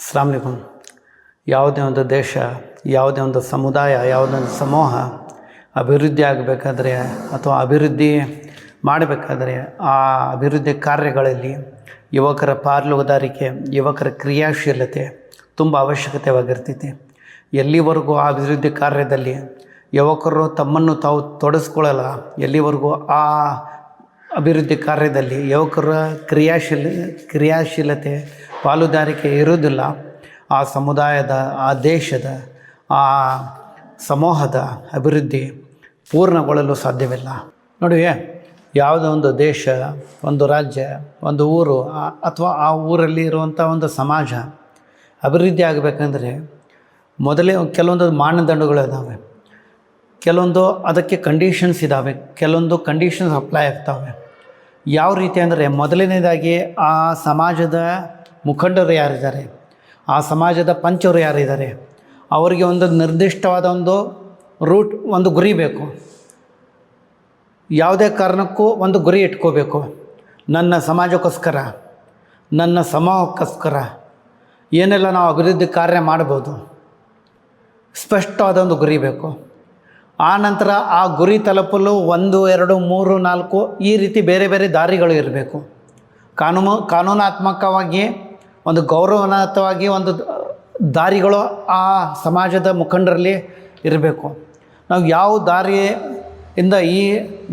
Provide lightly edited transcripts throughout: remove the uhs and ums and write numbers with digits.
ಅಸ್ಲಾಂ ವಲೈಕುಮ್. ಯಾವುದೇ ಒಂದು ದೇಶ, ಯಾವುದೇ ಒಂದು ಸಮುದಾಯ, ಯಾವುದೇ ಒಂದು ಸಮೂಹ ಅಭಿವೃದ್ಧಿ ಆಗಬೇಕಾದ್ರೆ ಅಥವಾ ಅಭಿವೃದ್ಧಿ ಮಾಡಬೇಕಾದ್ರೆ ಆ ಅಭಿವೃದ್ಧಿ ಕಾರ್ಯಗಳಲ್ಲಿ ಯುವಕರ ಪಾಲ್ಗೊಳ್ಳುವಿಕೆ, ಯುವಕರ ಕ್ರಿಯಾಶೀಲತೆ ತುಂಬ ಅವಶ್ಯಕತೆವಾಗಿರ್ತೈತಿ. ಎಲ್ಲಿವರೆಗೂ ಆ ಅಭಿವೃದ್ಧಿ ಕಾರ್ಯದಲ್ಲಿ ಯುವಕರು ತಮ್ಮನ್ನು ತಾವು ತೊಡಗಿಸ್ಕೊಳ್ಳಲ್ಲ, ಎಲ್ಲಿವರೆಗೂ ಆ ಅಭಿವೃದ್ಧಿ ಕಾರ್ಯದಲ್ಲಿ ಯುವಕರ ಕ್ರಿಯಾಶೀಲತೆ ಪಾಲುದಾರಿಕೆ ಇರುವುದಿಲ್ಲ, ಆ ಸಮುದಾಯದ, ಆ ದೇಶದ, ಆ ಸಮೂಹದ ಅಭಿವೃದ್ಧಿ ಪೂರ್ಣಗೊಳ್ಳಲು ಸಾಧ್ಯವಿಲ್ಲ. ನೋಡಿ, ಯಾವುದೋ ಒಂದು ದೇಶ, ಒಂದು ರಾಜ್ಯ, ಒಂದು ಊರು ಅಥವಾ ಆ ಊರಲ್ಲಿ ಇರುವಂಥ ಒಂದು ಸಮಾಜ ಅಭಿವೃದ್ಧಿ ಆಗಬೇಕಂದ್ರೆ ಮೊದಲೇ ಕೆಲವೊಂದು ಮಾನದಂಡಗಳಿದ್ದಾವೆ, ಕೆಲವೊಂದು ಅದಕ್ಕೆ ಕಂಡೀಷನ್ಸ್ ಇದ್ದಾವೆ, ಕೆಲವೊಂದು ಕಂಡೀಷನ್ಸ್ ಅಪ್ಲೈ ಆಗ್ತವೆ. ಯಾವ ರೀತಿ ಅಂದರೆ, ಮೊದಲನೇದಾಗಿ ಆ ಸಮಾಜದ ಮುಖಂಡರು ಯಾರಿದ್ದಾರೆ, ಆ ಸಮಾಜದ ಪಂಚರು ಯಾರಿದ್ದಾರೆ, ಅವರಿಗೆ ಒಂದು ನಿರ್ದಿಷ್ಟವಾದ ಒಂದು ರೂಟ್, ಒಂದು ಗುರಿ ಬೇಕು. ಯಾವುದೇ ಕಾರಣಕ್ಕೂ ಒಂದು ಗುರಿ ಇಟ್ಕೋಬೇಕು. ನನ್ನ ಸಮಾಜಕ್ಕೋಸ್ಕರ, ನನ್ನ ಸಮೂಹಕ್ಕೋಸ್ಕರ ಏನೆಲ್ಲ ನಾವು ಅಭಿವೃದ್ಧಿ ಕಾರ್ಯ ಮಾಡ್ಬೋದು, ಸ್ಪಷ್ಟವಾದ ಒಂದು ಗುರಿ ಬೇಕು. ಆ ನಂತರ ಆ ಗುರಿ ತಲುಪಲು 1, 2, 3, 4 ಈ ರೀತಿ ಬೇರೆ ಬೇರೆ ದಾರಿಗಳು ಇರಬೇಕು. ಕಾನೂನಾತ್ಮಕವಾಗಿ ಒಂದು ಗೌರವಾನ್ವಿತವಾಗಿ ಒಂದು ದಾರಿಗಳು ಆ ಸಮಾಜದ ಮುಖಂಡರಲ್ಲಿ ಇರಬೇಕು. ನಾವು ಯಾವ ದಾರಿಯಿಂದ ಈ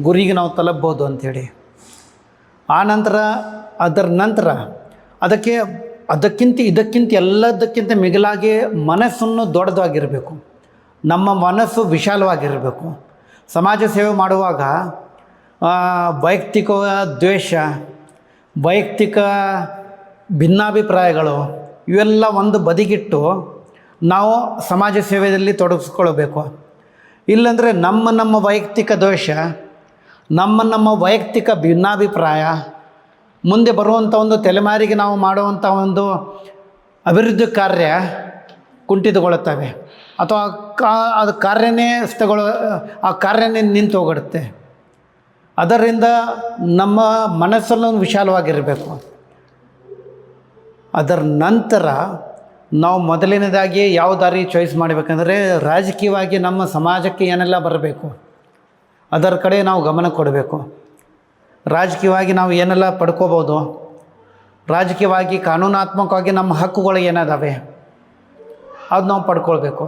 ಗುರಿಗೆ ನಾವು ತಲುಪ್ಬೋದು ಅಂಥೇಳಿ. ಆ ನಂತರ ಅದರ ನಂತರ ಇದಕ್ಕಿಂತ ಎಲ್ಲದಕ್ಕಿಂತ ಮಿಗಿಲಾಗಿ ಮನಸ್ಸನ್ನು ದೊಡ್ಡದಾಗಿರಬೇಕು. ನಮ್ಮ ಮನಸ್ಸು ವಿಶಾಲವಾಗಿರಬೇಕು. ಸಮಾಜ ಸೇವೆ ಮಾಡುವಾಗ ವೈಯಕ್ತಿಕ ದ್ವೇಷ, ವೈಯಕ್ತಿಕ ಭಿನ್ನಾಭಿಪ್ರಾಯಗಳು ಇವೆಲ್ಲ ಒಂದು ಬದಿಗಿಟ್ಟು ನಾವು ಸಮಾಜ ಸೇವೆಯಲ್ಲಿ ತೊಡಗಿಸ್ಕೊಳ್ಬೇಕು. ಇಲ್ಲಾಂದರೆ ನಮ್ಮ ವೈಯಕ್ತಿಕ ದ್ವೇಷ, ನಮ್ಮ ವೈಯಕ್ತಿಕ ಭಿನ್ನಾಭಿಪ್ರಾಯ ಮುಂದೆ ಬರುವಂಥ ಒಂದು ತಲೆಮಾರಿಗೆ ನಾವು ಮಾಡುವಂಥ ಒಂದು ಅಭಿವೃದ್ಧಿ ಕಾರ್ಯ ಕುಂಠಿತಗೊಳ್ಳುತ್ತವೆ, ಅಥವಾ ಅದು ಆ ಕಾರ್ಯನೇ ನಿಂತು ಹೋಗಿಡುತ್ತೆ. ಅದರಿಂದ ನಮ್ಮ ಮನಸ್ಸನ್ನು ವಿಶಾಲವಾಗಿರಬೇಕು. ಅದರ ನಂತರ ನಾವು ಮೊದಲನೇದಾಗಿ ಯಾವ ದಾರಿ ಚಾಯ್ಸ್ ಮಾಡಬೇಕಂದ್ರೆ, ರಾಜಕೀಯವಾಗಿ ನಮ್ಮ ಸಮಾಜಕ್ಕೆ ಏನೆಲ್ಲ ಬರಬೇಕು ಅದರ ಕಡೆ ನಾವು ಗಮನ ಕೊಡಬೇಕು. ರಾಜಕೀಯವಾಗಿ ನಾವು ಏನೆಲ್ಲ ಪಡ್ಕೋಬೋದು, ರಾಜಕೀಯವಾಗಿ ಕಾನೂನಾತ್ಮಕವಾಗಿ ನಮ್ಮ ಹಕ್ಕುಗಳು ಏನಿದಾವೆ ಅದು ನಾವು ಪಡ್ಕೊಳ್ಬೇಕು.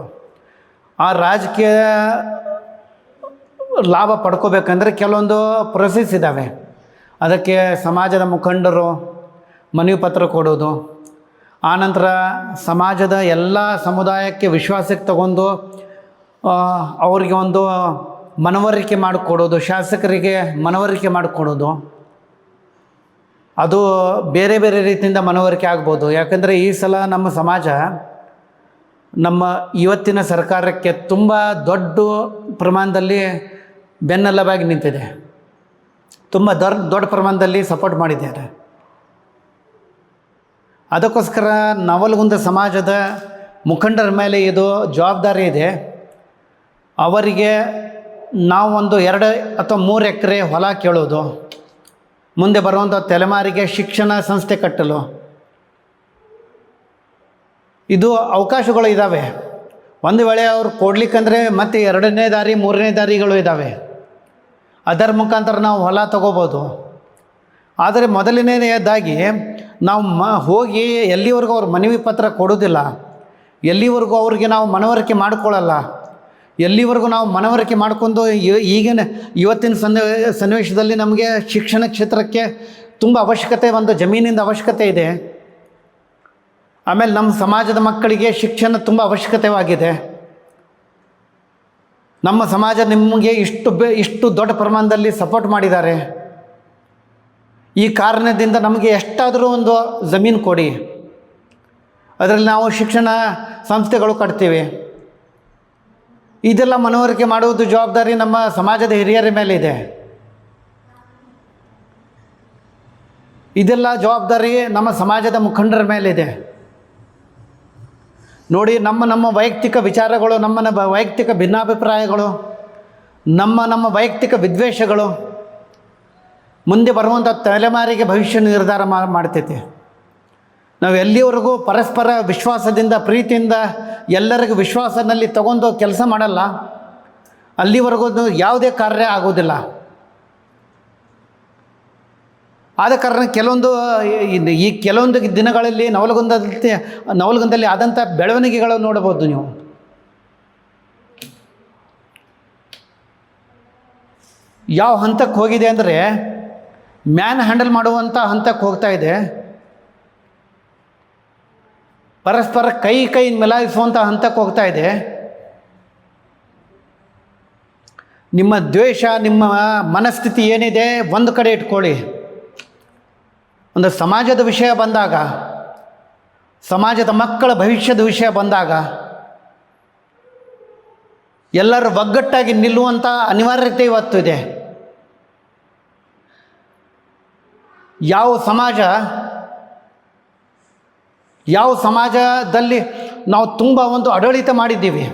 ಆ ರಾಜಕೀಯ ಲಾಭ ಪಡ್ಕೋಬೇಕಂದ್ರೆ ಕೆಲವೊಂದು ಪ್ರೊಸೆಸ್ ಇದ್ದಾವೆ. ಅದಕ್ಕೆ ಸಮಾಜದ ಮುಖಂಡರು ಮನವಿ ಪತ್ರ ಕೊಡೋದು, ಆನಂತರ ಸಮಾಜದ ಎಲ್ಲ ಸಮುದಾಯಕ್ಕೆ ವಿಶ್ವಾಸಕ್ಕೆ ತಗೊಂಡು ಅವರಿಗೆ ಒಂದು ಮನವರಿಕೆ ಮಾಡಿಕೊಡೋದು, ಶಾಸಕರಿಗೆ ಮನವರಿಕೆ ಮಾಡಿಕೊಡೋದು. ಅದು ಬೇರೆ ಬೇರೆ ರೀತಿಯಿಂದ ಮನವರಿಕೆ ಆಗ್ಬೋದು. ಯಾಕಂದರೆ ಈ ಸಲ ನಮ್ಮ ಸಮಾಜ ನಮ್ಮ ಇವತ್ತಿನ ಸರ್ಕಾರಕ್ಕೆ ತುಂಬ ದೊಡ್ಡ ಪ್ರಮಾಣದಲ್ಲಿ ಬೆನ್ನೆಲುಬಾಗಿ ನಿಂತಿದೆ, ತುಂಬ ದೊಡ್ಡ ಪ್ರಮಾಣದಲ್ಲಿ ಸಪೋರ್ಟ್ ಮಾಡಿದ್ದಾರೆ. ಅದಕ್ಕೋಸ್ಕರ ನವಲಗುಂದ ಸಮಾಜದ ಮುಖಂಡರ ಮೇಲೆ ಇದು ಜವಾಬ್ದಾರಿ ಇದೆ. ಅವರಿಗೆ ನಾವು ಒಂದು 2 ಅಥವಾ 3 ಎಕರೆ ಹೊಲ ಕೇಳೋದು, ಮುಂದೆ ಬರುವಂಥ ತಲೆಮಾರಿಗೆ ಶಿಕ್ಷಣ ಸಂಸ್ಥೆ ಕಟ್ಟಲು ಇದು ಅವಕಾಶಗಳು ಇದ್ದಾವೆ. ಒಂದು ವೇಳೆ ಅವ್ರು ಕೊಡ್ಲಿಕ್ಕಂದರೆ ಮತ್ತೆ 2ನೇ ದಾರಿ 3ನೇ ದಾರಿಗಳು ಇದ್ದಾವೆ, ಅದರ ಮುಖಾಂತರ ನಾವು ಹೊಲ ತಗೋಬೋದು. ಆದರೆ ಮೊದಲನೇದಾಗಿ ನಾವು ಹೋಗಿ ಎಲ್ಲಿವರೆಗೂ ಅವ್ರ ಮನವಿ ಪತ್ರ ಕೊಡೋದಿಲ್ಲ, ಎಲ್ಲಿವರೆಗೂ ಅವ್ರಿಗೆ ನಾವು ಮನವರಿಕೆ ಮಾಡಿಕೊಳ್ಳಲ್ಲ, ಎಲ್ಲಿವರೆಗೂ ನಾವು ಮನವರಿಕೆ ಮಾಡಿಕೊಂಡು ಇವತ್ತಿನ ಸನ್ನಿವೇಶದಲ್ಲಿ ನಮಗೆ ಶಿಕ್ಷಣ ಕ್ಷೇತ್ರಕ್ಕೆ ತುಂಬ ಅವಶ್ಯಕತೆ, ಒಂದು ಜಮೀನಿಂದ ಅವಶ್ಯಕತೆ ಇದೆ. ಆಮೇಲೆ ನಮ್ಮ ಸಮಾಜದ ಮಕ್ಕಳಿಗೆ ಶಿಕ್ಷಣ ತುಂಬ ಅವಶ್ಯಕತೆಯಾಗಿದೆ. ನಮ್ಮ ಸಮಾಜ ನಿಮಗೆ ಇಷ್ಟು ದೊಡ್ಡ ಪ್ರಮಾಣದಲ್ಲಿ ಸಪೋರ್ಟ್ ಮಾಡಿದ್ದಾರೆ. ಈ ಕಾರಣದಿಂದ ನಮಗೆ ಎಷ್ಟಾದರೂ ಒಂದು ಜಮೀನು ಕೊಡಿ, ಅದರಲ್ಲಿ ನಾವು ಶಿಕ್ಷಣ ಸಂಸ್ಥೆಗಳು ಕಟ್ತೀವಿ. ಇದೆಲ್ಲ ಮನವರಿಕೆ ಮಾಡುವುದು ಜವಾಬ್ದಾರಿ ನಮ್ಮ ಸಮಾಜದ ಹಿರಿಯರ ಮೇಲಿದೆ. ಇದೆಲ್ಲ ಜವಾಬ್ದಾರಿ ನಮ್ಮ ಸಮಾಜದ ಮುಖಂಡರ ಮೇಲಿದೆ. ನೋಡಿ, ನಮ್ಮ ವೈಯಕ್ತಿಕ ವಿಚಾರಗಳು, ನಮ್ಮ ವೈಯಕ್ತಿಕ ಭಿನ್ನಾಭಿಪ್ರಾಯಗಳು, ನಮ್ಮ ವೈಯಕ್ತಿಕ ವಿದ್ವೇಷಗಳು ಮುಂದೆ ಬರುವಂಥ ತಲೆಮಾರಿಗೆ ಭವಿಷ್ಯ ನಿರ್ಧಾರ ಮಾಡ್ತೈತೆ. ನಾವು ಎಲ್ಲಿವರೆಗೂ ಪರಸ್ಪರ ವಿಶ್ವಾಸದಿಂದ ಪ್ರೀತಿಯಿಂದ ಎಲ್ಲರಿಗೂ ವಿಶ್ವಾಸದಲ್ಲಿ ತಗೊಂಡು ಕೆಲಸ ಮಾಡಲ್ಲ, ಅಲ್ಲಿವರೆಗೂ ಯಾವುದೇ ಕಾರ್ಯ ಆಗೋದಿಲ್ಲ. ಆದ ಕಾರಣ ಈ ಕೆಲವೊಂದು ದಿನಗಳಲ್ಲಿ ನವಲಗುಂದದಲ್ಲಿ ಆದಂಥ ಬೆಳವಣಿಗೆಗಳು ನೋಡಬಹುದು ನೀವು. ಯಾವ ಹಂತಕ್ಕೆ ಹೋಗಿದೆ ಅಂದರೆ ಮ್ಯಾನ್ ಹ್ಯಾಂಡಲ್ ಮಾಡುವಂಥ ಹಂತಕ್ಕೆ ಹೋಗ್ತಾ ಇದೆ. ಪರಸ್ಪರ ಕೈ ಮಿಲಾಯಿಸುವಂಥ ಹಂತಕ್ಕೆ ಹೋಗ್ತಾ ಇದೆ. ನಿಮ್ಮ ದ್ವೇಷ, ನಿಮ್ಮ ಮನಸ್ಥಿತಿ ಏನಿದೆ ಒಂದು ಕಡೆ ಇಟ್ಕೊಳ್ಳಿ. ಒಂದು ಸಮಾಜದ ವಿಷಯ ಬಂದಾಗ, ಸಮಾಜದ ಮಕ್ಕಳ ಭವಿಷ್ಯದ ವಿಷಯ ಬಂದಾಗ ಎಲ್ಲರೂ ಒಗ್ಗಟ್ಟಾಗಿ ನಿಲ್ಲುವಂಥ ಅನಿವಾರ್ಯತೆ ಇವತ್ತು ಇದೆ. ಯಾವ ಸಮಾಜದಲ್ಲಿ ನಾವು ತುಂಬ ಒಂದು ಆಡಳಿತ ಮಾಡಿದ್ದೀವಿ,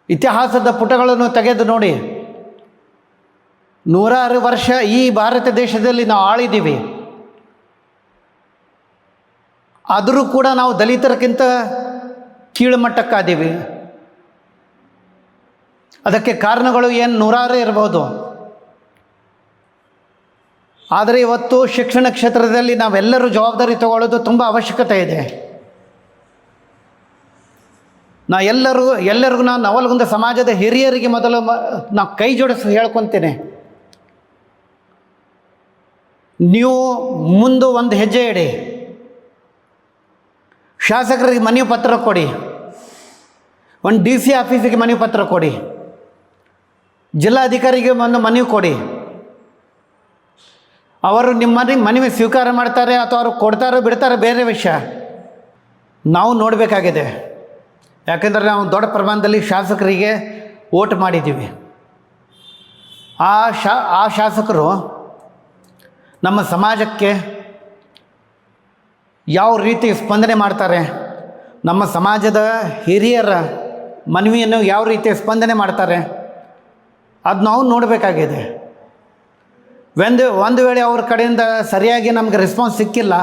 ಇತಿಹಾಸದ ಪುಟಗಳನ್ನು ತೆಗೆದು ನೋಡಿ. 106 ವರ್ಷ ಈ ಭಾರತ ದೇಶದಲ್ಲಿ ನಾವು ಆಳಿದ್ದೀವಿ. ಆದರೂ ಕೂಡ ನಾವು ದಲಿತರಕ್ಕಿಂತ ಕೀಳುಮಟ್ಟಕ್ಕಾದೀವಿ. ಅದಕ್ಕೆ ಕಾರಣಗಳು ಏನು 106 ಇರ್ಬೋದು. ಆದರೆ ಇವತ್ತು ಶಿಕ್ಷಣ ಕ್ಷೇತ್ರದಲ್ಲಿ ನಾವೆಲ್ಲರೂ ಜವಾಬ್ದಾರಿ ತಗೊಳ್ಳೋದು ತುಂಬ ಅವಶ್ಯಕತೆ ಇದೆ. ಎಲ್ಲರಿಗೂ ನಾನು ನವಲಗುಂದ ಸಮಾಜದ ಹಿರಿಯರಿಗೆ ಮೊದಲು ನಾವು ಕೈ ಜೋಡಿಸಿ ಹೇಳ್ಕೊತೇನೆ, ನೀವು ಮುಂದೆ ಒಂದು ಹೆಜ್ಜೆ ಇಡಿ. ಶಾಸಕರಿಗೆ ಮನವಿ ಪತ್ರ ಕೊಡಿ, ಒಂದು DC ಆಫೀಸಿಗೆ ಮನವಿ ಪತ್ರ ಕೊಡಿ, ಜಿಲ್ಲಾಧಿಕಾರಿಗೆ ಒಂದು ಮನವಿ ಕೊಡಿ. ಅವರು ನಿಮ್ಮ ಮನವಿ ಸ್ವೀಕಾರ ಮಾಡ್ತಾರೆ ಅಥವಾ ಅವರು ಕೊಡ್ತಾರೋ ಬಿಡ್ತಾರೋ ಬೇರೆ ವಿಷಯ. ನಾವು ನೋಡಬೇಕಾಗಿದೆ. ಯಾಕೆಂದರೆ ನಾವು ದೊಡ್ಡ ಪ್ರಮಾಣದಲ್ಲಿ ಶಾಸಕರಿಗೆ ವೋಟ್ ಮಾಡಿದ್ದೀವಿ. ಆ ಶಾಸಕರು ನಮ್ಮ ಸಮಾಜಕ್ಕೆ ಯಾವ ರೀತಿ ಸ್ಪಂದನೆ ಮಾಡ್ತಾರೆ, ನಮ್ಮ ಸಮಾಜದ ಹಿರಿಯರ ಮನವಿಯನ್ನು ಯಾವ ರೀತಿ ಸ್ಪಂದನೆ ಮಾಡ್ತಾರೆ, ಅದು ನಾವು ನೋಡಬೇಕಾಗಿದೆ. ಒಂದು ವೇಳೆ ಅವ್ರ ಕಡೆಯಿಂದ ಸರಿಯಾಗಿ ನಮಗೆ ರೆಸ್ಪಾನ್ಸ್ ಸಿಕ್ಕಿಲ್ಲ,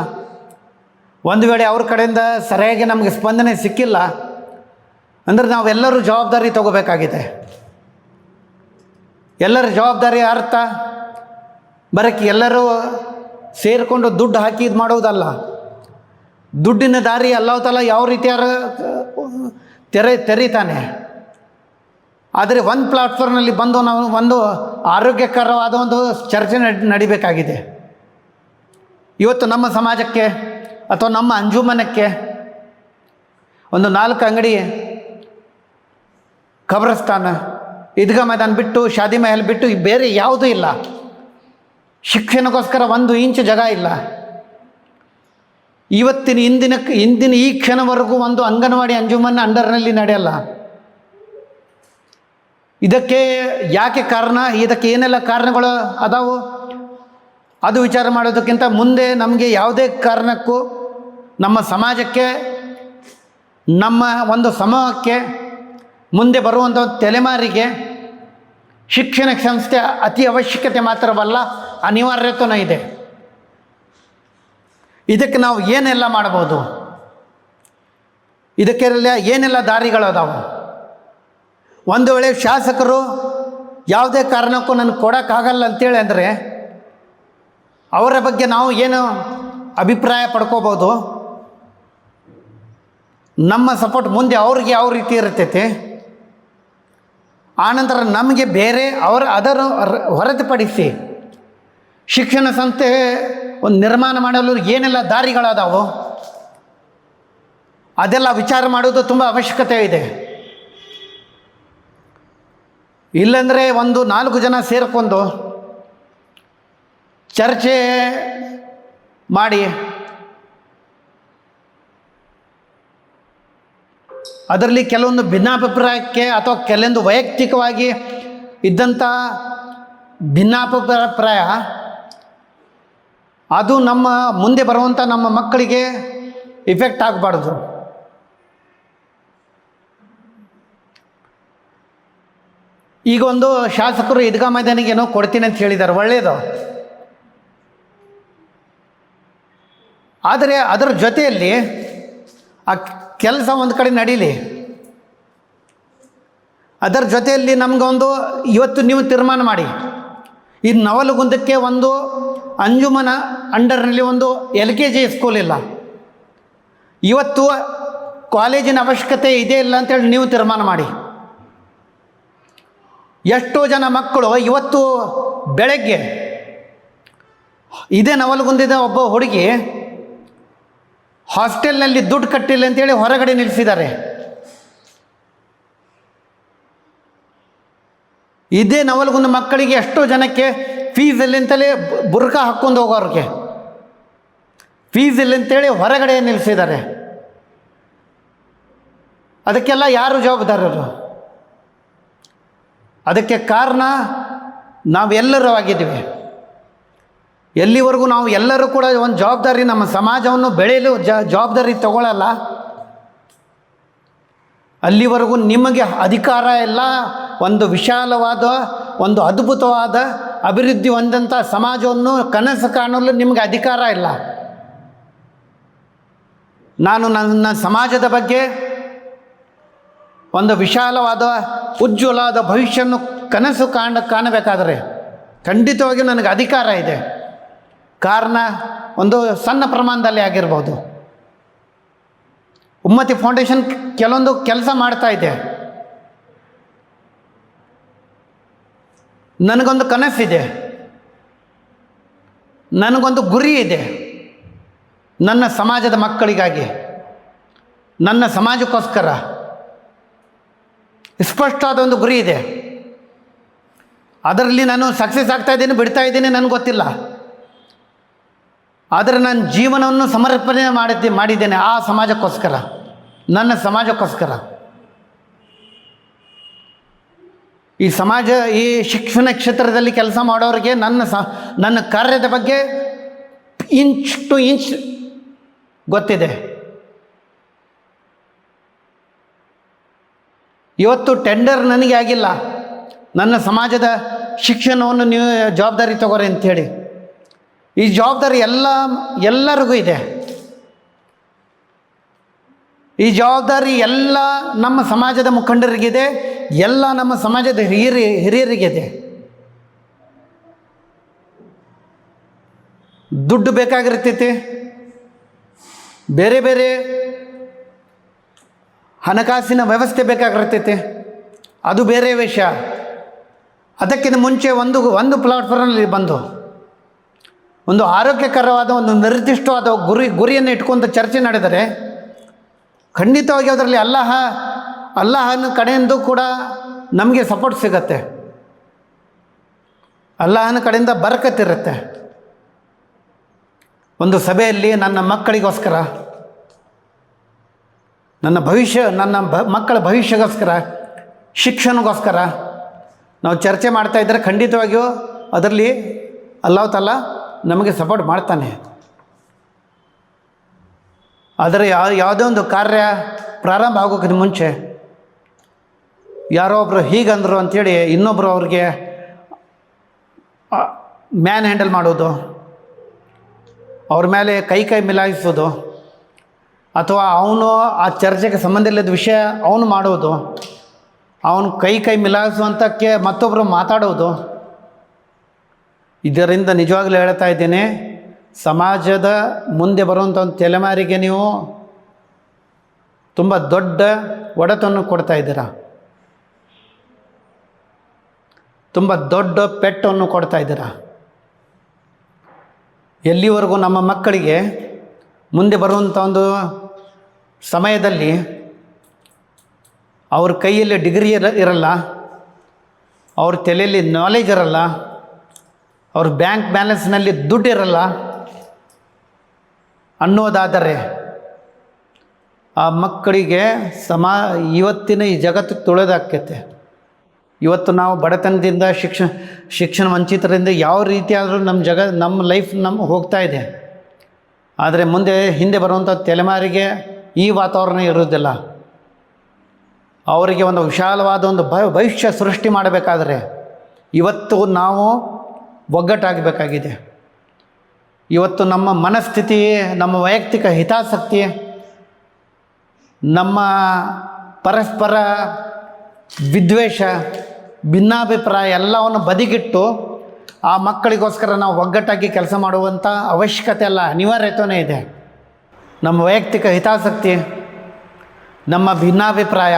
ಒಂದು ವೇಳೆ ಅವ್ರ ಕಡೆಯಿಂದ ಸರಿಯಾಗಿ ನಮಗೆ ಸ್ಪಂದನೆ ಸಿಕ್ಕಿಲ್ಲ ಅಂದರೆ ನಾವೆಲ್ಲರೂ ಜವಾಬ್ದಾರಿ ತಗೋಬೇಕಾಗಿದೆ. ಎಲ್ಲರ ಜವಾಬ್ದಾರಿ ಅರ್ಥ ಬರೋಕ್ಕೆ ಎಲ್ಲರೂ ಸೇರಿಕೊಂಡು ದುಡ್ಡು ಹಾಕಿ ಇದು ಮಾಡೋದಲ್ಲ. ದುಡ್ಡಿನ ದಾರಿ ಅಲ್ಲಾಹ್ ತಾಲಾ ಯಾವ ರೀತಿಯಾರ ತೆರೀತಾನೆ. ಆದರೆ ಒಂದು ಪ್ಲಾಟ್ಫಾರ್ಮ್ನಲ್ಲಿ ಬಂದು ನಾವು ಒಂದು ಆರೋಗ್ಯಕರವಾದ ಒಂದು ಚರ್ಚೆ ನಡಿಬೇಕಾಗಿದೆ. ಇವತ್ತು ನಮ್ಮ ಸಮಾಜಕ್ಕೆ ಅಥವಾ ನಮ್ಮ ಅಂಜುಮನಕ್ಕೆ ಒಂದು 4 ಅಂಗಡಿ, ಖಬ್ರಸ್ತಾನ, ಈದ್ಗಾ ಮೈದಾನ ಬಿಟ್ಟು, ಶಾದಿ ಮಹಲ್ ಬಿಟ್ಟು ಬೇರೆ ಯಾವುದೂ ಇಲ್ಲ. ಶಿಕ್ಷಣಕ್ಕೋಸ್ಕರ 1 ಇಂಚ್ ಜಾಗ ಇಲ್ಲ. ಇಂದಿನ ಈ ಕ್ಷಣವರೆಗೂ ಒಂದು ಅಂಗನವಾಡಿ ಅಂಜುಮನ್ ಅಂಡರ್ನಲ್ಲಿ ನಡೆಯಲ್ಲ. ಇದಕ್ಕೆ ಯಾಕೆ ಕಾರಣ, ಇದಕ್ಕೆ ಏನೆಲ್ಲ ಕಾರಣಗಳು ಅದಾವು ಅದು ವಿಚಾರ ಮಾಡೋದಕ್ಕಿಂತ ಮುಂದೆ ನಮಗೆ ಯಾವುದೇ ಕಾರಣಕ್ಕೂ ನಮ್ಮ ಸಮಾಜಕ್ಕೆ, ನಮ್ಮ ಒಂದು ಸಮೂಹಕ್ಕೆ, ಮುಂದೆ ಬರುವಂಥ ತಲೆಮಾರಿಗೆ ಶಿಕ್ಷಣ ಸಂಸ್ಥೆ ಅತಿ ಅವಶ್ಯಕತೆ ಮಾತ್ರವಲ್ಲ, ಅನಿವಾರ್ಯತೆಯೂ ಇದೆ. ಇದಕ್ಕೆ ನಾವು ಏನೆಲ್ಲ ಮಾಡ್ಬೋದು, ಇದಕ್ಕೆಲ್ಲ ಏನೆಲ್ಲ ದಾರಿಗಳದಾವು. ಒಂದು ವೇಳೆ ಶಾಸಕರು ಯಾವುದೇ ಕಾರಣಕ್ಕೂ ನನಗೆ ಕೊಡೋಕ್ಕಾಗಲ್ಲ ಅಂತೇಳಿ ಅಂದರೆ ಅವರ ಬಗ್ಗೆ ನಾವು ಏನು ಅಭಿಪ್ರಾಯ ಪಡ್ಕೋಬೋದು, ನಮ್ಮ ಸಪೋರ್ಟ್ ಮುಂದೆ ಅವ್ರಿಗೆ ಯಾವ ರೀತಿ ಇರ್ತೈತೆ, ಆನಂತರ ನಮಗೆ ಬೇರೆ ಅದನ್ನು ಹೊರತುಪಡಿಸಿ ಶಿಕ್ಷಣ ಸಂಸ್ಥೆ ಒಂದು ನಿರ್ಮಾಣ ಮಾಡಲು ಏನೆಲ್ಲ ದಾರಿಗಳದಾವು ಅದೆಲ್ಲ ವಿಚಾರ ಮಾಡೋದು ತುಂಬ ಅವಶ್ಯಕತೆ ಇದೆ. ಇಲ್ಲಂದರೆ ಒಂದು 4 ಜನ ಸೇರಿಕೊಂಡು ಚರ್ಚೆ ಮಾಡಿ ಅದರಲ್ಲಿ ಕೆಲವೊಂದು ಭಿನ್ನಾಭಿಪ್ರಾಯಕ್ಕೆ ಅಥವಾ ಕೆಲವೊಂದು ವೈಯಕ್ತಿಕವಾಗಿ ಇದ್ದಂಥ ಭಿನ್ನಾಭಿಪ್ರಾಯ ಅದು ನಮ್ಮ ಮುಂದೆ ಬರುವಂಥ ನಮ್ಮ ಮಕ್ಕಳಿಗೆ ಇಫೆಕ್ಟ್ ಆಗಬಾರ್ದು. ಈಗ ಒಂದು ಶಾಸಕರು ಈದ್ಗಾ ಮೈದಾನಿಗೆ ಏನೋ ಕೊಡ್ತೀನಿ ಅಂತ ಹೇಳಿದ್ದಾರೆ, ಒಳ್ಳೆಯದು. ಆದರೆ ಅದರ ಜೊತೆಯಲ್ಲಿ ಆ ಕೆಲಸ ಒಂದು ಕಡೆ ನಡೀಲಿ, ಅದರ ಜೊತೆಯಲ್ಲಿ ನಮಗೊಂದು ಇವತ್ತು ನೀವು ತೀರ್ಮಾನ ಮಾಡಿ, ಈ ನವಲಗುಂದಕ್ಕೆ ಒಂದು ಅಂಜುಮನ ಅಂಡರ್ನಲ್ಲಿ ಒಂದು LKG ಸ್ಕೂಲ್ ಇಲ್ಲ, ಇವತ್ತು ಕಾಲೇಜಿನ ಅವಶ್ಯಕತೆ ಇದೆ ಇಲ್ಲ ಅಂತೇಳಿ ನೀವು ತೀರ್ಮಾನ ಮಾಡಿ. ಎಷ್ಟೋ ಜನ ಮಕ್ಕಳು ಇವತ್ತು ಬೆಳಗ್ಗೆ ಇದೇ ನವಲಗುಂದದ ಒಬ್ಬ ಹುಡುಗಿ ಹಾಸ್ಟೆಲ್ನಲ್ಲಿ ದುಡ್ಡು ಕಟ್ಟಿಲ್ಲ ಅಂತೇಳಿ ಹೊರಗಡೆ ನಿಲ್ಲಿಸಿದ್ದಾರೆ. ಇದೇ ನವಲಗುಂದ ಮಕ್ಕಳಿಗೆ ಎಷ್ಟೋ ಜನಕ್ಕೆ ಫೀಸ್ ಇಲ್ಲ ಅಂತೇಳಿ ಬುರ್ಕ ಹಾಕ್ಕೊಂಡು ಹೋಗೋರಿಗೆ ಫೀಸ್ ಇಲ್ಲ ಅಂತೇಳಿ ಹೊರಗಡೆ ನಿಲ್ಲಿಸಿದ್ದಾರೆ. ಅದಕ್ಕೆಲ್ಲ ಯಾರು ಜವಾಬ್ದಾರರು? ಅದಕ್ಕೆ ಕಾರಣ ನಾವೆಲ್ಲರೂ ಆಗಿದ್ದೀವಿ. ಎಲ್ಲಿವರೆಗೂ ನಾವು ಎಲ್ಲರೂ ಕೂಡ ಒಂದು ಜವಾಬ್ದಾರಿ, ನಮ್ಮ ಸಮಾಜವನ್ನು ಬೆಳೆಯಲು ಜವಾಬ್ದಾರಿ ತಗೊಳ್ಳಲ್ಲ, ಅಲ್ಲಿವರೆಗೂ ನಿಮಗೆ ಅಧಿಕಾರ ಇಲ್ಲ. ಒಂದು ವಿಶಾಲವಾದ, ಒಂದು ಅದ್ಭುತವಾದ ಅಭಿವೃದ್ಧಿ ಹೊಂದಂಥ ಸಮಾಜವನ್ನು ಕನಸು ಕಾಣಲು ನಿಮಗೆ ಅಧಿಕಾರ ಇಲ್ಲ. ನಾನು ನನ್ನ ಸಮಾಜದ ಬಗ್ಗೆ ಒಂದು ವಿಶಾಲವಾದ ಉಜ್ವಲವಾದ ಭವಿಷ್ಯವನ್ನು ಕನಸು ಕಾಣಬೇಕಾದರೆ ಖಂಡಿತವಾಗಿಯೂ ನನಗೆ ಅಧಿಕಾರ ಇದೆ. ಕಾರಣ ಒಂದು ಸಣ್ಣ ಪ್ರಮಾಣದಲ್ಲಿ ಆಗಿರ್ಬೋದು. ಉಮ್ಮತಿ ಫೌಂಡೇಶನ್ ಕೆಲವೊಂದು ಕೆಲಸ ಮಾಡ್ತಾ ಇದೆ. ನನಗೊಂದು ಕನಸಿದೆ, ನನಗೊಂದು ಗುರಿ ಇದೆ. ನನ್ನ ಸಮಾಜದ ಮಕ್ಕಳಿಗಾಗಿ, ನನ್ನ ಸಮಾಜಕ್ಕೋಸ್ಕರ ಸ್ಪಷ್ಟವಾದ ಒಂದು ಗುರಿ ಇದೆ. ಅದರಲ್ಲಿ ನಾನು ಸಕ್ಸಸ್ ಆಗ್ತಾ ಇದ್ದೀನಿ, ಬಿಡ್ತಾ ಇದ್ದೀನಿ, ನನಗೆ ಗೊತ್ತಿಲ್ಲ. ಆದರೆ ನನ್ನ ಜೀವನವನ್ನು ಸಮರ್ಪಣೆ ಮಾಡಿದ್ದೇನೆ ಆ ಸಮಾಜಕ್ಕೋಸ್ಕರ, ನನ್ನ ಸಮಾಜಕ್ಕೋಸ್ಕರ. ಈ ಸಮಾಜ, ಈ ಶಿಕ್ಷಣ ಕ್ಷೇತ್ರದಲ್ಲಿ ಕೆಲಸ ಮಾಡೋರಿಗೆ ನನ್ನ ಕಾರ್ಯದ ಬಗ್ಗೆ ಇಂಚ್ ಟು ಇಂಚ್ ಗೊತ್ತಿದೆ. ಇವತ್ತು ಟೆಂಡರ್ ನನಗೆ ಆಗಿಲ್ಲ, ನನ್ನ ಸಮಾಜದ ಶಿಕ್ಷಣವನ್ನು ನೀವು ಜವಾಬ್ದಾರಿ ತಗೋರಿ ಅಂಥೇಳಿ. ಈ ಜವಾಬ್ದಾರಿ ಎಲ್ಲರಿಗೂ ಇದೆ. ಈ ಜವಾಬ್ದಾರಿ ಎಲ್ಲ ನಮ್ಮ ಸಮಾಜದ ಮುಖಂಡರಿಗಿದೆ, ಎಲ್ಲ ನಮ್ಮ ಸಮಾಜದ ಹಿರಿಯರಿಗಿದೆ. ದುಡ್ಡು ಬೇಕಾಗಿರ್ತೈತಿ, ಬೇರೆ ಬೇರೆ ಹಣಕಾಸಿನ ವ್ಯವಸ್ಥೆ ಬೇಕಾಗಿರ್ತೈತಿ, ಅದು ಬೇರೆ ವಿಷಯ. ಅದಕ್ಕಿಂತ ಮುಂಚೆ ಒಂದು ಪ್ಲಾಟ್ಫಾರ್ಮಲ್ಲಿ ಬಂದು ಒಂದು ಆರೋಗ್ಯಕರವಾದ, ಒಂದು ನಿರ್ದಿಷ್ಟವಾದ ಗುರಿಯನ್ನು ಇಟ್ಕೊಂಡು ಚರ್ಚೆ ನಡೆದರೆ ಖಂಡಿತವಾಗಿ ಅದರಲ್ಲಿ ಅಲ್ಲಾಹನ ಕಡೆಯಿಂದ ಕೂಡ ನಮಗೆ ಸಪೋರ್ಟ್ ಸಿಗತ್ತೆ, ಅಲ್ಲಾಹನ ಕಡೆಯಿಂದ ಬರಕತ್ತಿರುತ್ತೆ. ಒಂದು ಸಭೆಯಲ್ಲಿ ನನ್ನ ಮಕ್ಕಳಿಗೋಸ್ಕರ, ನನ್ನ ಮಕ್ಕಳ ಭವಿಷ್ಯಕ್ಕೋಸ್ಕರ, ಶಿಕ್ಷಣಗೋಸ್ಕರ ನಾವು ಚರ್ಚೆ ಮಾಡ್ತಾಯಿದ್ರೆ ಖಂಡಿತವಾಗಿಯೂ ಅದರಲ್ಲಿ ಅಲ್ಲಾಹ್ ತಾಲಾ ನಮಗೆ ಸಪೋರ್ಟ್ ಮಾಡ್ತಾನೆ. ಆದರೆ ಯಾವುದೇ ಒಂದು ಕಾರ್ಯ ಪ್ರಾರಂಭ ಆಗೋಕ್ಕಿಂತ ಮುಂಚೆ ಯಾರೋ ಒಬ್ಬರು ಹೀಗಂದರು ಅಂಥೇಳಿ ಇನ್ನೊಬ್ಬರು ಅವ್ರಿಗೆ ಮ್ಯಾನ್ ಹ್ಯಾಂಡಲ್ ಮಾಡೋದು, ಅವ್ರ ಮೇಲೆ ಕೈ ಮಿಲಾಯಿಸೋದು, ಅಥವಾ ಅವನು ಆ ಚರ್ಚೆಗೆ ಸಂಬಂಧ ಇಲ್ಲದ ವಿಷಯ ಅವನು ಮಾಡೋದು, ಅವನು ಕೈ ಮಿಲಾಯಿಸುವಂಥಕ್ಕೆ ಮತ್ತೊಬ್ಬರು ಮಾತಾಡೋದು. ಇದರಿಂದ ನಿಜವಾಗ್ಲೂ ಹೇಳ್ತಾ ಇದ್ದೇನೆ, ಸಮಾಜದ ಮುಂದೆ ಬರುವಂಥ ಒಂದು ತಲೆಮಾರಿಗೆ ನೀವು ತುಂಬ ದೊಡ್ಡ ಒಡೆತವನ್ನು ಕೊಡ್ತಾ ಇದ್ದೀರಾ, ತುಂಬ ದೊಡ್ಡ ಪೆಟ್ಟನ್ನು ಕೊಡ್ತಾ ಇದ್ದೀರಾ. ಎಲ್ಲಿವರೆಗೂ ನಮ್ಮ ಮಕ್ಕಳಿಗೆ ಮುಂದೆ ಬರುವಂಥ ಒಂದು ಸಮಯದಲ್ಲಿ ಅವ್ರ ಕೈಯಲ್ಲಿ ಡಿಗ್ರಿ ಇರಲ್ಲ, ಅವ್ರ ತಲೆಯಲ್ಲಿ ನಾಲೆಜ್ ಇರಲ್ಲ, ಅವ್ರ ಬ್ಯಾಂಕ್ ಬ್ಯಾಲೆನ್ಸ್ನಲ್ಲಿ ದುಡ್ಡು ಇರಲ್ಲ ಅನ್ನೋದಾದರೆ ಆ ಮಕ್ಕಳಿಗೆ ಇವತ್ತಿನ ಈ ಜಗತ್ತು ತುಳಿದಾಕೈತೆ. ಇವತ್ತು ನಾವು ಬಡತನದಿಂದ ಶಿಕ್ಷಣ ವಂಚಿತರಿಂದ ಯಾವ ರೀತಿಯಾದರೂ ನಮ್ಮ ಲೈಫ್ ಹೋಗ್ತಾ ಇದೆ. ಆದರೆ ಹಿಂದೆ ಬರುವಂಥ ತಲೆಮಾರಿಗೆ ಈ ವಾತಾವರಣ ಇರೋದಿಲ್ಲ. ಅವರಿಗೆ ಒಂದು ವಿಶಾಲವಾದ ಒಂದು ಭವಿಷ್ಯ ಸೃಷ್ಟಿ ಮಾಡಬೇಕಾದರೆ ಇವತ್ತು ನಾವು ಒಗ್ಗಟ್ಟಾಗಬೇಕಾಗಿದೆ. ಇವತ್ತು ನಮ್ಮ ಮನಸ್ಥಿತಿ, ನಮ್ಮ ವೈಯಕ್ತಿಕ ಹಿತಾಸಕ್ತಿ, ನಮ್ಮ ಪರಸ್ಪರ ವಿದ್ವೇಷ, ಭಿನ್ನಾಭಿಪ್ರಾಯ ಎಲ್ಲವನ್ನು ಬದಿಗಿಟ್ಟು ಆ ಮಕ್ಕಳಿಗೋಸ್ಕರ ನಾವು ಒಗ್ಗಟ್ಟಾಗಿ ಕೆಲಸ ಮಾಡುವಂಥ ಅವಶ್ಯಕತೆ ಅಲ್ಲ, ಅನಿವಾರ್ಯತೆಯೇ ಇದೆ. ನಮ್ಮ ವೈಯಕ್ತಿಕ ಹಿತಾಸಕ್ತಿ, ನಮ್ಮ ಭಿನ್ನಾಭಿಪ್ರಾಯ,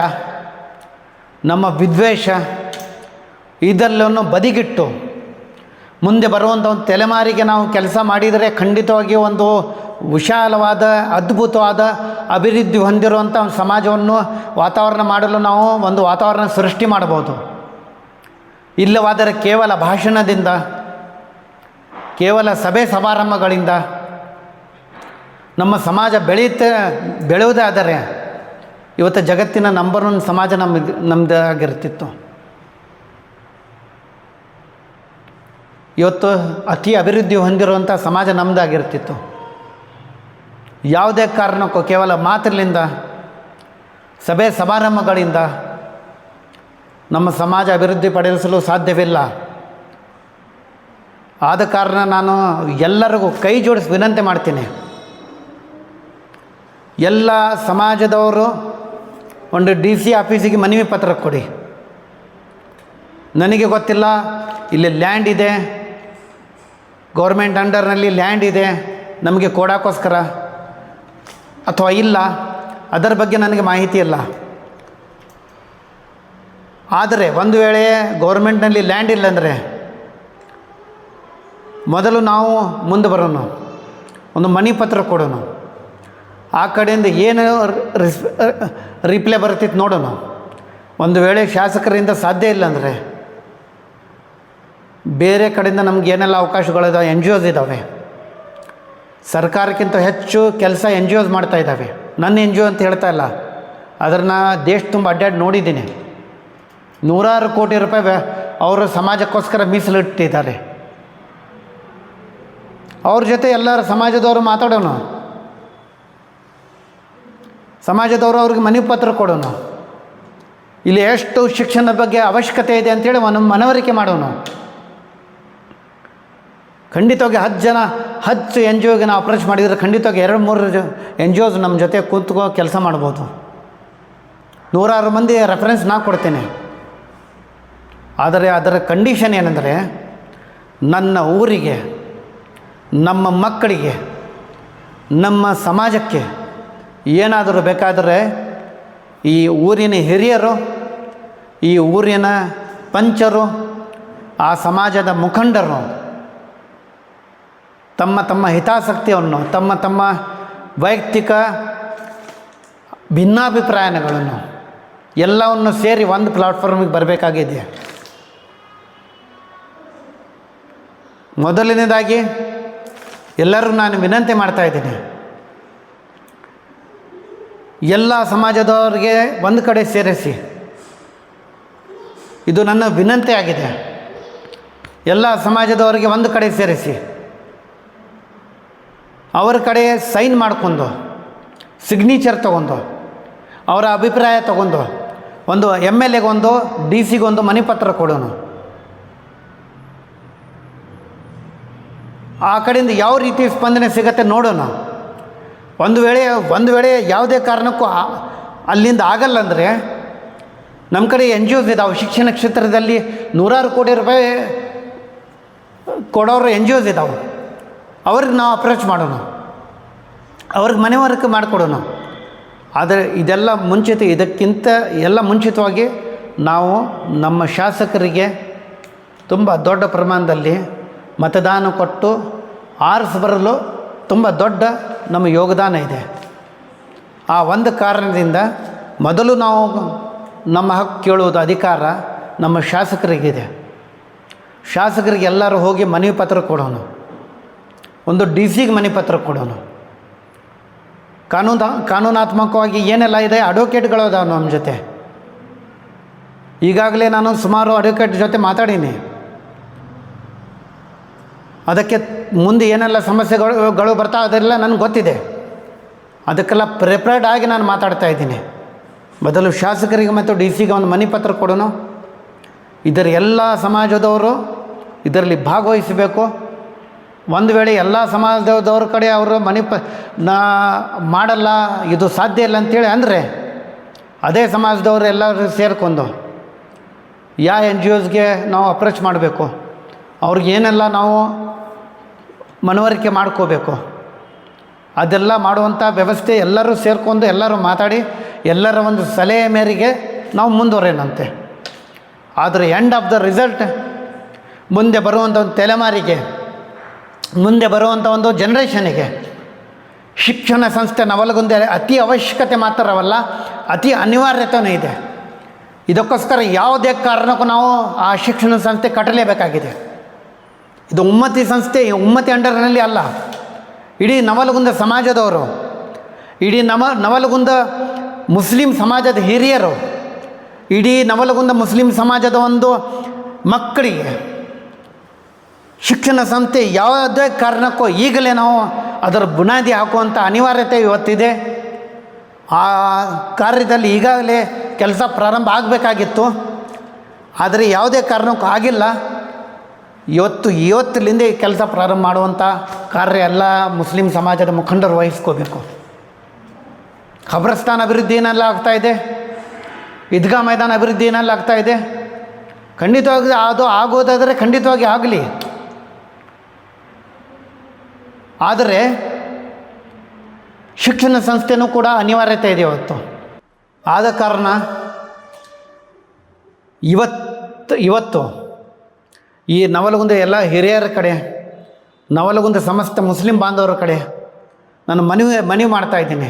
ನಮ್ಮ ವಿದ್ವೇಷ ಇದೆಲ್ಲವನ್ನು ಬದಿಗಿಟ್ಟು ಮುಂದೆ ಬರುವಂಥ ಒಂದು ತಲೆಮಾರಿಗೆ ನಾವು ಕೆಲಸ ಮಾಡಿದರೆ ಖಂಡಿತವಾಗಿಯೂ ಒಂದು ವಿಶಾಲವಾದ, ಅದ್ಭುತವಾದ, ಅಭಿವೃದ್ಧಿ ಹೊಂದಿರುವಂಥ ಒಂದು ಸಮಾಜವನ್ನು ವಾತಾವರಣ ಮಾಡಲು ನಾವು ಒಂದು ವಾತಾವರಣ ಸೃಷ್ಟಿ ಮಾಡ್ಬೋದು. ಇಲ್ಲವಾದರೆ ಕೇವಲ ಭಾಷಣದಿಂದ, ಕೇವಲ ಸಭೆ ಸಮಾರಂಭಗಳಿಂದ ನಮ್ಮ ಸಮಾಜ ಬೆಳೆಯುವುದಾದರೆ ಇವತ್ತು ಜಗತ್ತಿನ ನಂಬರ್ 1 ಸಮಾಜ ನಮ್ಮದಾಗಿರ್ತಿತ್ತು. ಇವತ್ತು ಅತಿ ಅಭಿವೃದ್ಧಿ ಹೊಂದಿರುವಂಥ ಸಮಾಜ ನಮ್ಮದಾಗಿರ್ತಿತ್ತು. ಯಾವುದೇ ಕಾರಣಕ್ಕೂ ಕೇವಲ ಮಾತಿನಿಂದ, ಸಭೆ ಸಮಾರಂಭಗಳಿಂದ ನಮ್ಮ ಸಮಾಜ ಅಭಿವೃದ್ಧಿ ಪಡಿಸಲು ಸಾಧ್ಯವಿಲ್ಲ. ಆದ ಕಾರಣ ನಾನು ಎಲ್ಲರಿಗೂ ಕೈ ಜೋಡಿಸಿ ವಿನಂತಿ ಮಾಡ್ತೀನಿ, ಎಲ್ಲ ಸಮಾಜದವರು ಒಂದು DC ಆಫೀಸಿಗೆ ಮನವಿ ಪತ್ರ ಕೊಡಿ. ನನಗೆ ಗೊತ್ತಿಲ್ಲ, ಇಲ್ಲಿ ಲ್ಯಾಂಡ್ ಇದೆ, ಗೌರ್ಮೆಂಟ್ ಅಂಡರ್ನಲ್ಲಿ ಲ್ಯಾಂಡ್ ಇದೆ, ನಮಗೆ ಕೊಡೋಕ್ಕೋಸ್ಕರ ಅಥವಾ ಇಲ್ಲ, ಅದರ ಬಗ್ಗೆ ನನಗೆ ಮಾಹಿತಿ ಇಲ್ಲ. ಆದರೆ ಒಂದು ವೇಳೆ ಗೌರ್ಮೆಂಟ್ನಲ್ಲಿ ಲ್ಯಾಂಡ್ ಇಲ್ಲಂದರೆ ಮೊದಲು ನಾವು ಮುಂದೆ ಬರೋಣ, ಒಂದು ಮನವಿ ಪತ್ರ ಕೊಡೋಣ. ಆ ಕಡೆಯಿಂದ ಏನು ರಿಪ್ಲೈ ಬರ್ತಿತ್ತು ನೋಡೋಣ. ಒಂದು ವೇಳೆ ಶಾಸಕರಿಂದ ಸಾಧ್ಯ ಇಲ್ಲ ಅಂದರೆ ಬೇರೆ ಕಡೆಯಿಂದ ನಮ್ಗೆ ಏನೆಲ್ಲ ಅವಕಾಶಗಳಿದಾವೆ, NGOs ಇದ್ದಾವೆ. ಸರ್ಕಾರಕ್ಕಿಂತ ಹೆಚ್ಚು ಕೆಲಸ NGOs ಮಾಡ್ತಾ ಇದ್ದಾವೆ. ನನ್ನ NGO ಅಂತ ಹೇಳ್ತಾ ಇಲ್ಲ, ಅದನ್ನು ದೇಶ ತುಂಬ ಅಡ್ಡಾಡಿ ನೋಡಿದ್ದೀನಿ. ನೂರಾರು ಕೋಟಿ ರೂಪಾಯಿ ಅವರು ಸಮಾಜಕ್ಕೋಸ್ಕರ ಮೀಸಲಿಟ್ಟಿದ್ದಾರೆ. ಅವ್ರ ಜೊತೆ ಎಲ್ಲರ ಸಮಾಜದವರು ಮಾತಾಡೋಣ, ಸಮಾಜದವರು ಅವ್ರಿಗೆ ಮನವಿ ಪತ್ರ ಕೊಡೋಣ. ಇಲ್ಲಿ ಎಷ್ಟು ಶಿಕ್ಷಣದ ಬಗ್ಗೆ ಅವಶ್ಯಕತೆ ಇದೆ ಅಂಥೇಳಿ ಮನವರಿಕೆ ಮಾಡೋಣ. ಖಂಡಿತವಾಗಿ 10 NGOಗೆ ನಾವು ಅಪ್ರೋಚ್ ಮಾಡಿದರೆ ಖಂಡಿತವಾಗಿ 2-3 NGOs ನಮ್ಮ ಜೊತೆ ಕೂತ್ಕೋ ಕೆಲಸ ಮಾಡ್ಬೋದು. ನೂರಾರು ಮಂದಿ ರೆಫರೆನ್ಸ್ ನಾ ಕೊಡ್ತೇನೆ. ಆದರೆ ಅದರ ಕಂಡೀಷನ್ ಏನಂದರೆ, ನನ್ನ ಊರಿಗೆ, ನಮ್ಮ ಮಕ್ಕಳಿಗೆ, ನಮ್ಮ ಸಮಾಜಕ್ಕೆ ಏನಾದರೂ ಬೇಕಾದರೆ ಈ ಊರಿನ ಹಿರಿಯರು, ಈ ಊರಿನ ಪಂಚರು, ಆ ಸಮಾಜದ ಮುಖಂಡರು ತಮ್ಮ ಹಿತಾಸಕ್ತಿಯನ್ನು, ತಮ್ಮ ವೈಯಕ್ತಿಕ ಭಿನ್ನಾಭಿಪ್ರಾಯಗಳನ್ನು ಎಲ್ಲವನ್ನು ಸೇರಿ ಒಂದು ಪ್ಲಾಟ್ಫಾರ್ಮಿಗೆ ಬರಬೇಕಾಗಿದೆ. ಮೊದಲನೇದಾಗಿ ಎಲ್ಲರೂ ನಾನು ವಿನಂತಿ ಮಾಡ್ತಾಯಿದ್ದೀನಿ, ಎಲ್ಲ ಸಮಾಜದವರಿಗೆ ಒಂದು ಕಡೆ ಸೇರಿಸಿ. ಇದು ನನ್ನ ವಿನಂತಿ ಆಗಿದೆ. ಎಲ್ಲ ಸಮಾಜದವರಿಗೆ ಒಂದು ಕಡೆ ಸೇರಿಸಿ, ಅವರ ಕಡೆ ಸೈನ್ ಮಾಡ್ಕೊಂಡು, ಸಿಗ್ನೇಚರ್ ತೊಗೊಂಡು, ಅವರ ಅಭಿಪ್ರಾಯ ತೊಗೊಂಡು ಒಂದು MLAಗೊಂದು DC-ಗೊಂದು ಮನವಿ ಪತ್ರ ಕೊಡೋಣ. ಆ ಕಡೆಯಿಂದ ಯಾವ ರೀತಿ ಸ್ಪಂದನೆ ಸಿಗತ್ತೆ ನೋಡೋಣ. ಒಂದು ವೇಳೆ ಯಾವುದೇ ಕಾರಣಕ್ಕೂ ಅಲ್ಲಿಂದ ಆಗಲ್ಲ ಅಂದರೆ ನಮ್ಮ ಕಡೆ NGOs ಇದ್ದಾವೆ. ಶಿಕ್ಷಣ ಕ್ಷೇತ್ರದಲ್ಲಿ ನೂರಾರು ಕೋಟಿ ರೂಪಾಯಿ ಕೊಡೋರು NGOs ಇದ್ದಾವೆ. ಅವ್ರಿಗೆ ನಾವು ಅಪ್ರೋಚ್ ಮಾಡೋಣ, ಅವ್ರಿಗೆ ಮನವರಿಕೆ ಮಾಡಿಕೊಡೋಣ. ಆದರೆ ಇದಕ್ಕಿಂತ ಎಲ್ಲ ಮುಂಚಿತವಾಗಿ ನಾವು ನಮ್ಮ ಶಾಸಕರಿಗೆ ತುಂಬ ದೊಡ್ಡ ಪ್ರಮಾಣದಲ್ಲಿ ಮತದಾನ ಕೊಟ್ಟು ಆರಿಸಿ ಬರಲು ತುಂಬ ದೊಡ್ಡ ನಮ್ಮ ಯೋಗದಾನ ಇದೆ. ಆ ಒಂದು ಕಾರಣದಿಂದ ಮೊದಲು ನಾವು ನಮ್ಮ ಹಕ್ಕು ಕೇಳುವುದು ಅಧಿಕಾರ ನಮ್ಮ ಶಾಸಕರಿಗಿದೆ. ಶಾಸಕರಿಗೆ ಎಲ್ಲರೂ ಹೋಗಿ ಮನವಿ ಪತ್ರ ಕೊಡೋಣ, ಒಂದು DC-ಗೆ ಮನವಿ ಪತ್ರ ಕೊಡೋಣ. ಕಾನೂನಾತ್ಮಕವಾಗಿ ಏನೆಲ್ಲ ಇದೆ, ಅಡ್ವೊಕೇಟ್ಗಳು ಅದಾವೆ ನಮ್ಮ ಜೊತೆ. ಈಗಾಗಲೇ ನಾನು ಸುಮಾರು ಅಡ್ವೊಕೇಟ್ ಜೊತೆ ಮಾತಾಡೀನಿ. ಅದಕ್ಕೆ ಮುಂದೆ ಏನೆಲ್ಲ ಸಮಸ್ಯೆಗಳು ಬರ್ತಾ ಅದೆಲ್ಲ ನನಗೆ ಗೊತ್ತಿದೆ. ಅದಕ್ಕೆಲ್ಲ ಪ್ರಿಪೇರ್ಡ್ ಆಗಿ ನಾನು ಮಾತಾಡ್ತಾ ಇದ್ದೀನಿ. ಮೊದಲು ಶಾಸಕರಿಗೆ ಮತ್ತು DC-ಗೆ ಒಂದು ಮನವಿ ಪತ್ರ ಕೊಡೋಣ. ಇದರ ಎಲ್ಲ ಸಮಾಜದವರು ಇದರಲ್ಲಿ ಭಾಗವಹಿಸಬೇಕು. ಒಂದು ವೇಳೆ ಎಲ್ಲ ಸಮಾಜದವ್ರ ಕಡೆ ಅವರು ನಾ ಮಾಡಲ್ಲ, ಇದು ಸಾಧ್ಯ ಇಲ್ಲ ಅಂಥೇಳಿ ಅಂದರೆ ಅದೇ ಸಮಾಜದವರು ಎಲ್ಲರೂ ಸೇರ್ಕೊಂಡು ಯಾವ NGOsಗೆ ನಾವು ಅಪ್ರೋಚ್ ಮಾಡಬೇಕು, ಅವ್ರಿಗೇನೆಲ್ಲ ನಾವು ಮನವರಿಕೆ ಮಾಡ್ಕೋಬೇಕು, ಅದೆಲ್ಲ ಮಾಡುವಂಥ ವ್ಯವಸ್ಥೆ ಎಲ್ಲರೂ ಸೇರಿಕೊಂಡು ಎಲ್ಲರೂ ಮಾತಾಡಿ ಎಲ್ಲರ ಒಂದು ಸಲಹೆ ಮೇರೆಗೆ ನಾವು ಮುಂದುವರೇನಂತೆ. ಆದರೆ ಎಂಡ್ ಆಫ್ ದ ರಿಸಲ್ಟ್ ಮುಂದೆ ಬರುವಂಥ ಒಂದು ತಲೆಮಾರಿಗೆ, ಮುಂದೆ ಬರುವಂಥ ಒಂದು ಜನ್ರೇಷನಿಗೆ ಶಿಕ್ಷಣ ಸಂಸ್ಥೆ ನವಲಗುಂದ ಅತಿ ಅವಶ್ಯಕತೆ ಮಾತ್ರವಲ್ಲ, ಅತಿ ಅನಿವಾರ್ಯತೆಯೂ ಇದೆ. ಇದಕ್ಕೋಸ್ಕರ ಯಾವುದೇ ಕಾರಣಕ್ಕೂ ನಾವು ಆ ಶಿಕ್ಷಣ ಸಂಸ್ಥೆ ಕಟ್ಟಲೇಬೇಕಾಗಿದೆ. ಇದು ಉಮ್ಮತಿ ಸಂಸ್ಥೆ, ಉಮ್ಮತಿ ಅಂಡರ್ನಲ್ಲಿ ಅಲ್ಲ, ಇಡೀ ನವಲಗುಂದ ಸಮಾಜದವರು, ಇಡೀ ನವಲಗುಂದ ಮುಸ್ಲಿಂ ಸಮಾಜದ ಹಿರಿಯರು, ಇಡೀ ನವಲಗುಂದ ಮುಸ್ಲಿಂ ಸಮಾಜದ ಒಂದು ಮಕ್ಕಳಿಗೆ ಶಿಕ್ಷಣ ಸಂಸ್ಥೆ ಯಾವುದೇ ಕಾರಣಕ್ಕೂ ಈಗಲೇ ನಾವು ಅದರ ಬುನಾದಿ ಹಾಕುವಂಥ ಅನಿವಾರ್ಯತೆ ಇವತ್ತಿದೆ. ಆ ಕಾರ್ಯದಲ್ಲಿ ಈಗಾಗಲೇ ಕೆಲಸ ಪ್ರಾರಂಭ ಆಗಬೇಕಾಗಿತ್ತು, ಆದರೆ ಯಾವುದೇ ಕಾರಣಕ್ಕೂ ಆಗಿಲ್ಲ. ಇವತ್ತಿನಿಂದ ಈ ಕೆಲಸ ಪ್ರಾರಂಭ ಮಾಡುವಂಥ ಕಾರ್ಯ ಎಲ್ಲ ಮುಸ್ಲಿಂ ಸಮಾಜದ ಮುಖಂಡರು ವಹಿಸ್ಕೋಬೇಕು. ಖಬ್ರಸ್ತಾನ್ ಅಭಿವೃದ್ಧಿ ಏನೆಲ್ಲ ಆಗ್ತಾಯಿದೆ, ಈದ್ಗಾ ಮೈದಾನ ಅಭಿವೃದ್ಧಿ ಏನೆಲ್ಲ ಆಗ್ತಾಯಿದೆ, ಖಂಡಿತವಾಗಿ ಅದು ಆಗೋದಾದರೆ ಖಂಡಿತವಾಗಿ ಆಗಲಿ. ಆದರೆ ಶಿಕ್ಷಣ ಸಂಸ್ಥೆನೂ ಕೂಡ ಅನಿವಾರ್ಯತೆ ಇದೆ ಇವತ್ತು. ಆದ ಕಾರಣ ಇವತ್ತು ಈ ನವಲಗುಂದ ಎಲ್ಲ ಹಿರಿಯರ ಕಡೆ, ನವಲಗುಂದ ಸಮಸ್ತ ಮುಸ್ಲಿಂ ಬಾಂಧವರ ಕಡೆ ನಾನು ಮನವಿ ಮಾಡ್ತಾಯಿದ್ದೀನಿ.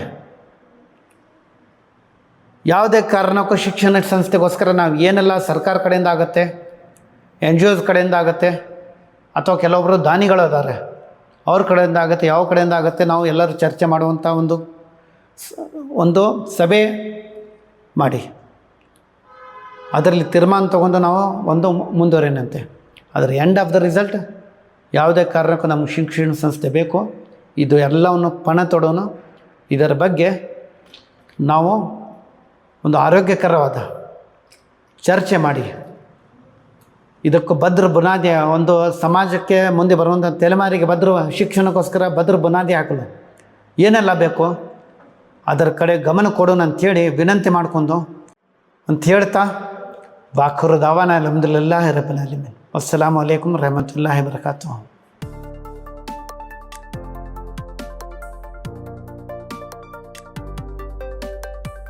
ಯಾವುದೇ ಕಾರಣಕ್ಕೂ ಶಿಕ್ಷಣ ಸಂಸ್ಥೆಗೋಸ್ಕರ ನಾವು ಏನೆಲ್ಲ ಸರ್ಕಾರ ಕಡೆಯಿಂದ ಆಗುತ್ತೆ, NGOs ಕಡೆಯಿಂದ ಆಗುತ್ತೆ, ಅಥವಾ ಕೆಲವೊಬ್ಬರು ದಾನಿಗಳು ಇದ್ದಾರೆ ಅವ್ರ ಕಡೆಯಿಂದ ಆಗುತ್ತೆ, ಯಾವ ಕಡೆಯಿಂದ ಆಗುತ್ತೆ, ನಾವು ಎಲ್ಲರೂ ಚರ್ಚೆ ಮಾಡುವಂಥ ಒಂದು ಸಭೆ ಮಾಡಿ ಅದರಲ್ಲಿ ತೀರ್ಮಾನ ತೊಗೊಂಡು ನಾವು ಮುಂದುವರೇನಂತೆ. ಆದರೆ ಎಂಡ್ ಆಫ್ ದ ರಿಸಲ್ಟ್ ಯಾವುದೇ ಕಾರಣಕ್ಕೂ ನಮಗೆ ಶಿಕ್ಷಣ ಸಂಸ್ಥೆ ಬೇಕು. ಇದು ಎಲ್ಲವನ್ನು ಪಣ ತೊಡೋಣ. ಇದರ ಬಗ್ಗೆ ನಾವು ಒಂದು ಆರೋಗ್ಯಕರವಾದ ಚರ್ಚೆ ಮಾಡಿ ಇದಕ್ಕೆ ಭದ್ರ ಬುನಾದಿ, ಒಂದು ಸಮಾಜಕ್ಕೆ ಮುಂದೆ ಬರುವಂಥ ತಲೆಮಾರಿಗೆ ಶಿಕ್ಷಣಕ್ಕೋಸ್ಕರ ಭದ್ರ ಬುನಾದಿ ಹಾಕಲು ಏನೆಲ್ಲ ಬೇಕು ಅದರ ಕಡೆ ಗಮನ ಕೊಡೋಣ ಅಂಥೇಳಿ ವಿನಂತಿ ಮಾಡ್ಕೊಂಡು ಅಂತ ಹೇಳ್ತಾ ಬಾಖರು ದಾವಾನ ಅಲ್ಹಮ್ದುಲಿಲ್ಲಾಹಿ ರಬ್ಬಿಲ್ ಆಲಮೀನ್. ಅಸ್ಸಲಾಮು ಅಲೈಕುಮ್ ವರಹಮತುಲ್ಲಾಹಿ ವಬರಕಾತುಹು.